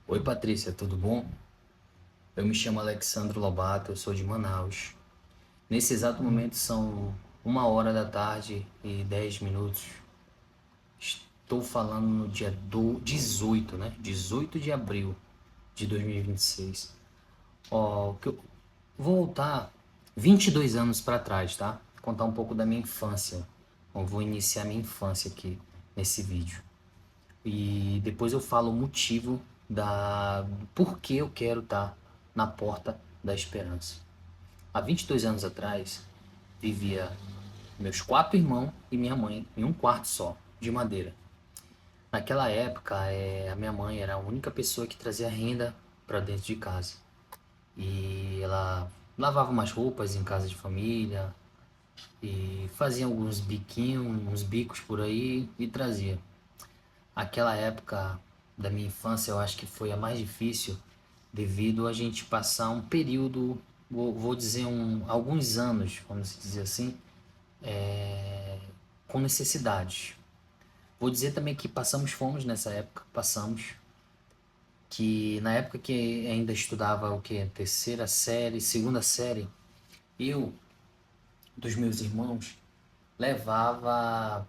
Oi Patrícia, tudo bom? Eu me chamo Alexandre Lobato, eu sou de Manaus. Nesse exato momento são 1 hora da tarde e 10 minutos. Estou falando no dia 18, né? 18 de abril de 2026. Ó, que eu vou voltar 22 anos para trás, tá? Contar um pouco da minha infância. Eu vou iniciar minha infância aqui nesse vídeo. E depois eu falo o motivo do porquê eu quero estar na porta da esperança. Há 22 anos atrás, vivia meus 4 irmãos e minha mãe em um quarto só, de madeira. Naquela época, a minha mãe era a única pessoa que trazia renda para dentro de casa. E ela lavava umas roupas em casa de família e fazia alguns biquinhos, uns bicos por aí e trazia. Aquela época da minha infância eu acho que foi a mais difícil devido a gente passar um período, vou dizer alguns anos, vamos dizer assim, com necessidades. Vou dizer também que passamos fome nessa época, passamos, que na época que ainda estudava o que? Terceira série, segunda série, eu, dos meus irmãos, levava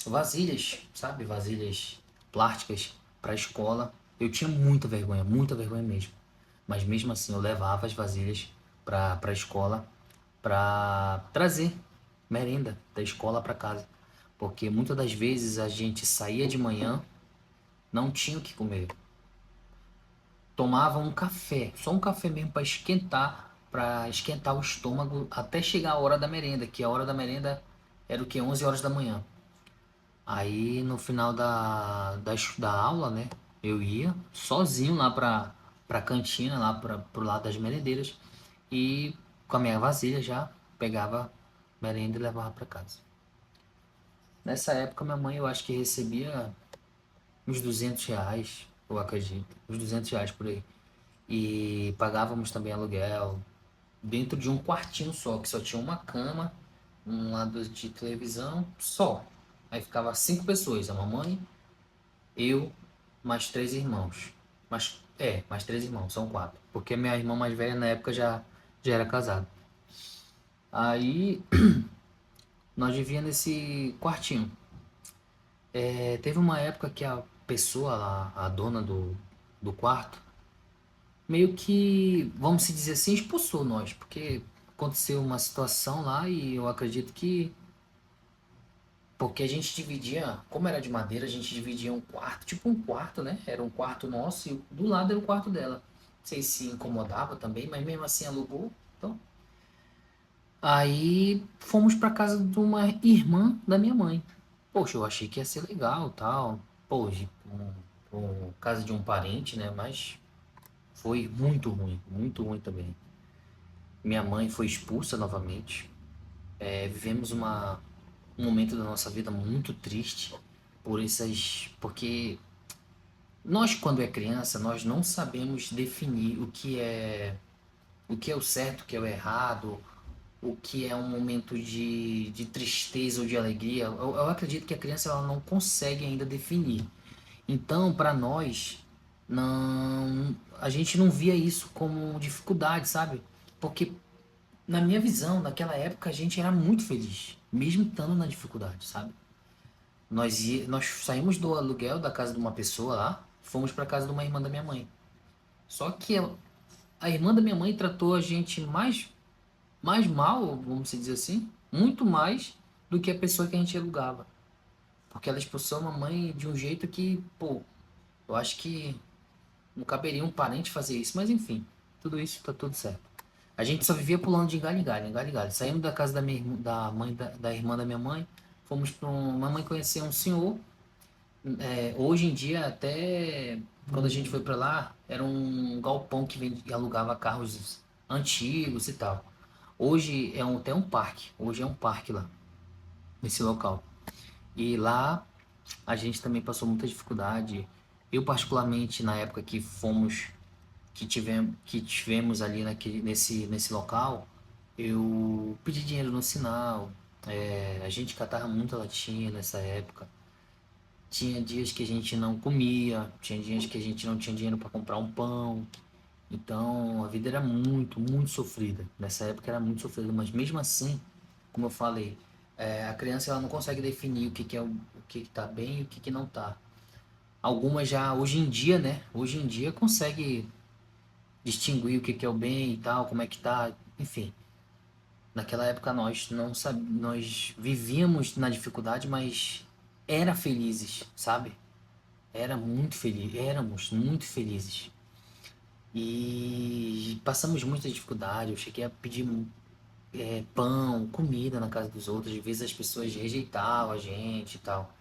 vasilhas, sabe? Vasilhas plásticas para a escola. Eu tinha muita vergonha mesmo. Mas mesmo assim eu levava as vasilhas para a escola para trazer merenda da escola para casa. Porque muitas das vezes a gente saía de manhã, não tinha o que comer. Tomava um café, só um café mesmo para esquentar o estômago até chegar a hora da merenda, que a hora da merenda era o que? 11 horas da manhã. Aí no final da aula, né? Eu ia sozinho lá pra cantina, lá pro lado das merendeiras. E com a minha vasilha já pegava merenda e levava pra casa. Nessa época minha mãe eu acho que recebia uns R$ 200, eu acredito. Uns R$ 200 por aí. E pagávamos também aluguel dentro de um quartinho só, que só tinha uma cama, um lado de televisão, só. Aí ficava 5 pessoas, a mamãe, eu, mais 3 irmãos. Mais 3 irmãos, são 4. Porque minha irmã mais velha na época já era casada. Aí nós vivíamos nesse quartinho. Teve uma época que a pessoa lá, a dona do quarto, meio que, vamos se dizer assim, expulsou nós. Porque aconteceu uma situação lá e eu acredito que porque a gente dividia, como era de madeira, a gente dividia um quarto, tipo um quarto, né? Era um quarto nosso e do lado era o quarto dela. Não sei se incomodava também, mas mesmo assim alugou. Então, aí fomos para casa de uma irmã da minha mãe. Poxa, eu achei que ia ser legal, tal. Poxa, casa de um parente, né? Mas foi muito ruim também. Minha mãe foi expulsa novamente. Vivemos um momento da nossa vida muito triste porque nós, quando é criança, nós não sabemos definir o que é o certo, o que é o errado, o que é um momento de tristeza ou de alegria. Eu acredito que a criança ela não consegue ainda definir. Então, para nós, não, a gente não via isso como dificuldade, sabe? Porque, na minha visão, naquela época, a gente era muito feliz, mesmo estando na dificuldade, sabe? Nós saímos do aluguel da casa de uma pessoa lá, fomos para casa de uma irmã da minha mãe. Só que a irmã da minha mãe tratou a gente mais mal, vamos dizer assim, muito mais do que a pessoa que a gente alugava. Porque ela expulsou a mamãe de um jeito que, pô, eu acho que não caberia um parente fazer isso, mas enfim, tudo isso tá tudo certo. A gente só vivia pulando de galho em galho, em galho em galho. Saímos da casa da mãe da irmã da minha mãe, fomos para uma mãe conhecer um senhor. Hoje em dia, até quando a gente foi pra lá, era um galpão que alugava carros antigos e tal. Hoje até um parque. Hoje é um parque lá, nesse local. E lá a gente também passou muita dificuldade. Eu, particularmente, na época que tivemos ali nesse local, eu pedi dinheiro no sinal. A gente catava muita latinha nessa época. Tinha dias que a gente não comia, tinha dias que a gente não tinha dinheiro para comprar um pão. Então, a vida era muito, muito sofrida. Nessa época era muito sofrida, mas mesmo assim, como eu falei, a criança ela não consegue definir o que que é o que que tá bem e o que que não tá. Algumas já hoje em dia, né? Hoje em dia consegue distinguir o que que é o bem e tal, como é que tá, enfim. Naquela época nós não sabe, nós vivíamos na dificuldade, mas era felizes, sabe? Era muito feliz, éramos muito felizes. E passamos muita dificuldade. Eu cheguei a pedir pão, comida na casa dos outros. Às vezes as pessoas rejeitavam a gente e tal.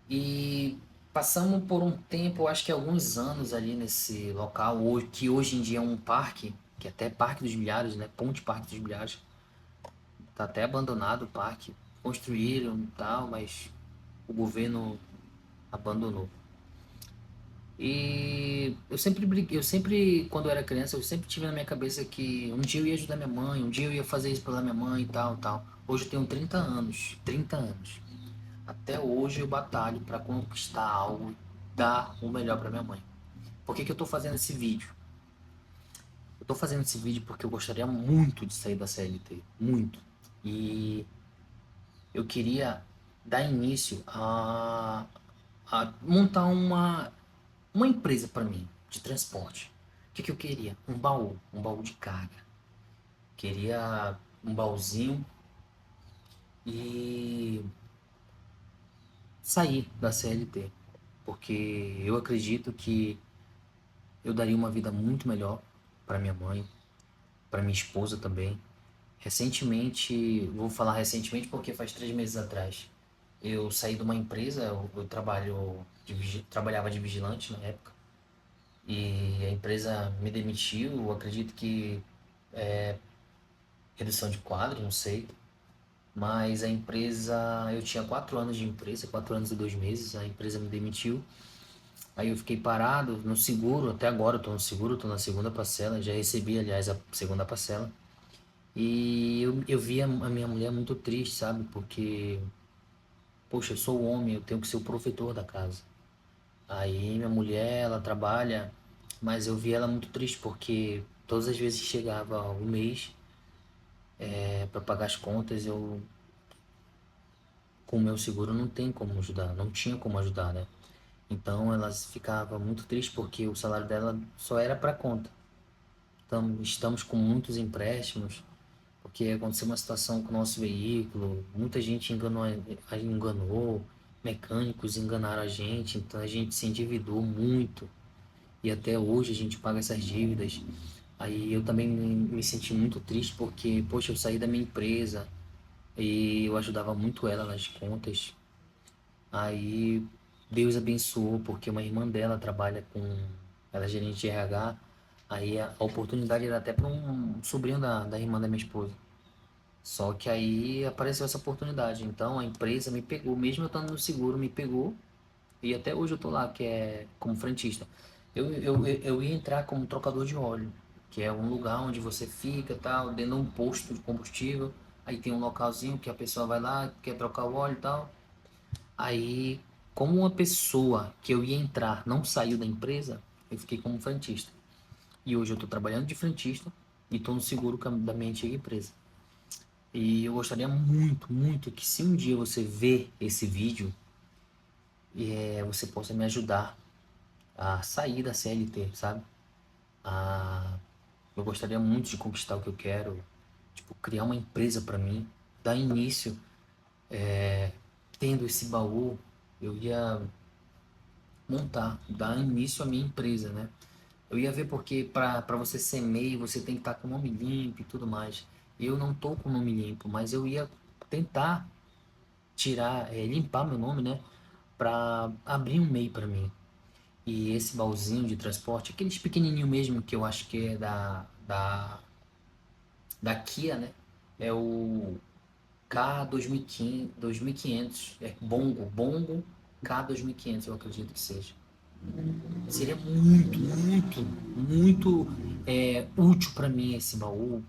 E passamos por um tempo, eu acho que alguns anos ali nesse local, que hoje em dia é um parque, que é até Parque dos Milhares, né? Ponte Parque dos Milhares. Tá até abandonado o parque. Construíram e tal, mas o governo abandonou. E eu sempre briguei, eu sempre, quando eu era criança, eu sempre tive na minha cabeça que um dia eu ia ajudar minha mãe, um dia eu ia fazer isso pela minha mãe e tal, tal. Hoje eu tenho 30 anos, 30 anos. Até hoje eu batalho para conquistar algo, dar o melhor para minha mãe. Por que que eu tô fazendo esse vídeo? Eu tô fazendo esse vídeo porque eu gostaria muito de sair da CLT, muito. E eu queria dar início a montar uma empresa para mim de transporte. O que que eu queria? Um baú de carga. Queria um baúzinho e sair da CLT, porque eu acredito que eu daria uma vida muito melhor para minha mãe, para minha esposa também. Recentemente, vou falar recentemente porque faz 3 meses atrás, eu saí de uma empresa, eu trabalhava de vigilante na época, e a empresa me demitiu, eu acredito que redução de quadro, não sei. Mas a empresa, eu tinha 4 anos de empresa, 4 anos e 2 meses, a empresa me demitiu. Aí eu fiquei parado no seguro, até agora eu tô no seguro, tô na segunda parcela, já recebi, aliás, a segunda parcela. E eu vi a minha mulher muito triste, sabe? Porque, poxa, eu sou homem, eu tenho que ser o provedor da casa. Aí minha mulher, ela trabalha, mas eu vi ela muito triste porque todas as vezes que chegava o mês, para pagar as contas, eu com o meu seguro não tem como ajudar, não tinha como ajudar, né? Então ela ficava muito triste porque o salário dela só era para conta. Então estamos com muitos empréstimos, porque aconteceu uma situação com o nosso veículo, muita gente enganou, mecânicos enganaram a gente, então a gente se endividou muito e até hoje a gente paga essas dívidas. Aí eu também me senti muito triste porque, poxa, eu saí da minha empresa e eu ajudava muito ela nas contas. Aí Deus abençoou, porque uma irmã dela trabalha com. Ela é gerente de RH. Aí a oportunidade era até para um sobrinho da irmã da minha esposa. Só que aí apareceu essa oportunidade. Então a empresa me pegou, mesmo eu estando no seguro, me pegou. E até hoje eu tô lá, que é como frentista. Eu ia entrar como trocador de óleo, que é um lugar onde você fica, tal, dentro de um posto de combustível. Aí tem um localzinho que a pessoa vai lá, quer trocar o óleo e tal. Aí, como uma pessoa que eu ia entrar não saiu da empresa, eu fiquei como frentista. E hoje eu estou trabalhando de frentista e estou no seguro da minha antiga empresa. E eu gostaria muito, muito que se um dia você ver esse vídeo, você possa me ajudar a sair da CLT, sabe? A... Eu gostaria muito de conquistar o que eu quero, tipo, criar uma empresa para mim, dar início, tendo esse baú, eu ia montar, dar início à minha empresa, né? Eu ia ver porque para você ser MEI, você tem que estar com o nome limpo e tudo mais. Eu não tô com o nome limpo, mas eu ia tentar tirar, limpar meu nome, né? Para abrir um MEI para mim. E esse baúzinho de transporte, aqueles pequenininho mesmo que eu acho que é da Kia, né? É o K 2500, 2500, é Bongo K 2500, eu acredito que seja. Seria muito, muito, muito útil para mim esse baú.